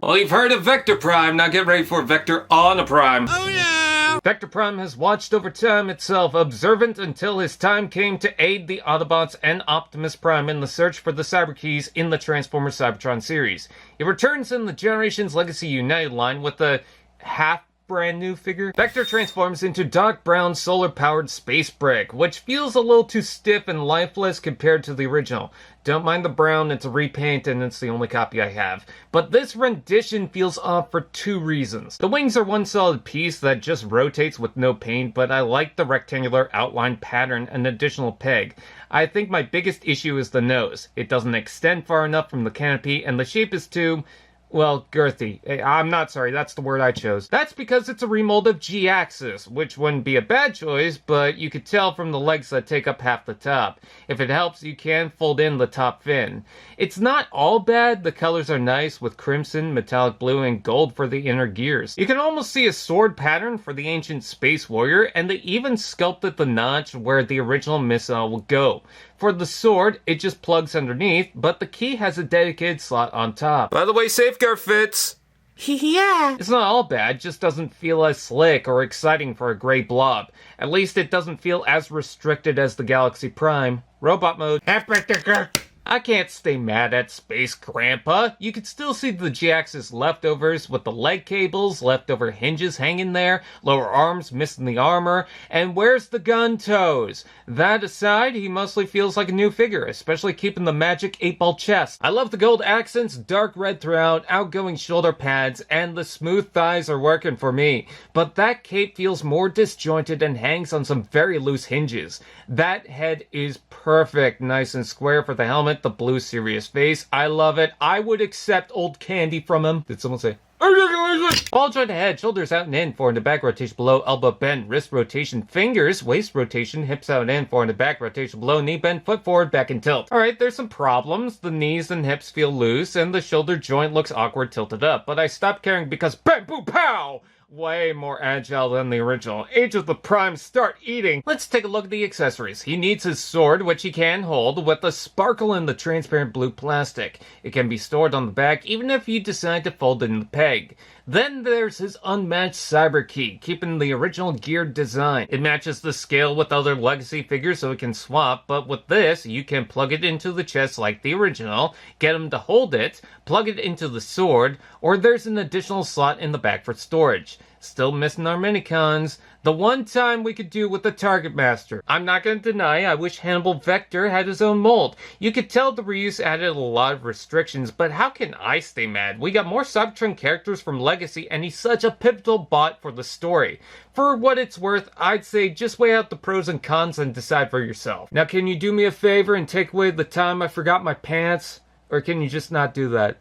Well, you've heard of Vector Prime, now get ready for Vector on a Prime. Oh yeah! Vector Prime has watched over time itself, observant until his time came to aid the Autobots and Optimus Prime in the search for the Cyber Keys in the Transformers Cybertron series. He returns in the Generations Legacy United line with a brand new figure. Vector transforms into dark brown solar-powered space brick, which feels a little too stiff and lifeless compared to the original. Don't mind the brown, it's a repaint and it's the only copy I have. But this rendition feels off for two reasons. The wings are one solid piece that just rotates with no paint, but I like the rectangular outline pattern and additional peg. I think my biggest issue is the nose. It doesn't extend far enough from the canopy and the shape is too... well, girthy. I'm not sorry, that's the word I chose. That's because it's a remold of G-Axis, which wouldn't be a bad choice, but you could tell from the legs that take up half the top. If it helps, you can fold in the top fin. It's not all bad, the colors are nice with crimson, metallic blue, and gold for the inner gears. You can almost see a sword pattern for the ancient Space Warrior, and they even sculpted the notch where the original missile will go. For the sword, it just plugs underneath, but the key has a dedicated slot on top. By the way, Safeguard fits. Yeah. It's not all bad, just doesn't feel as slick or exciting for a gray blob. At least it doesn't feel as restricted as the Galaxy Prime. Robot mode. I can't stay mad at Space Grandpa. You can still see the G-Axis leftovers with the leg cables, leftover hinges hanging there, lower arms missing the armor, and where's the gun toes? That aside, he mostly feels like a new figure, especially keeping the magic 8-ball chest. I love the gold accents, dark red throughout, outgoing shoulder pads, and the smooth thighs are working for me. But that cape feels more disjointed and hangs on some very loose hinges. That head is perfect, nice and square for the helmet, the blue serious face. I love it. I would accept old candy from him. Did someone say? All joint ahead, shoulders out and in, forward and back rotation below, elbow bend, wrist rotation, fingers, waist rotation, hips out and in, forward and back rotation below, knee bend, foot forward, back and tilt. Alright, there's some problems. The knees and hips feel loose, and the shoulder joint looks awkward tilted up, but I stopped caring because bam, boom, pow! Way more agile than the original. Age of the Prime, start eating! Let's take a look at the accessories. He needs his sword, which he can hold, with a sparkle in the transparent blue plastic. It can be stored on the back, even if you decide to fold it in the peg. Then there's his unmatched cyber key, keeping the original geared design. It matches the scale with other legacy figures so it can swap, but with this, you can plug it into the chest like the original, get him to hold it, plug it into the sword, or there's an additional slot in the back for storage. Still missing our minicons. The one time we could do with the Target Master. I'm not going to deny I wish Hannibal Vector had his own mold. You could tell the reuse added a lot of restrictions, but how can I stay mad? We got more Cybertron characters from Legacy, and he's such a pivotal bot for the story. For what it's worth, I'd say just weigh out the pros and cons and decide for yourself. Now, can you do me a favor and take away the time I forgot my pants? Or can you just not do that?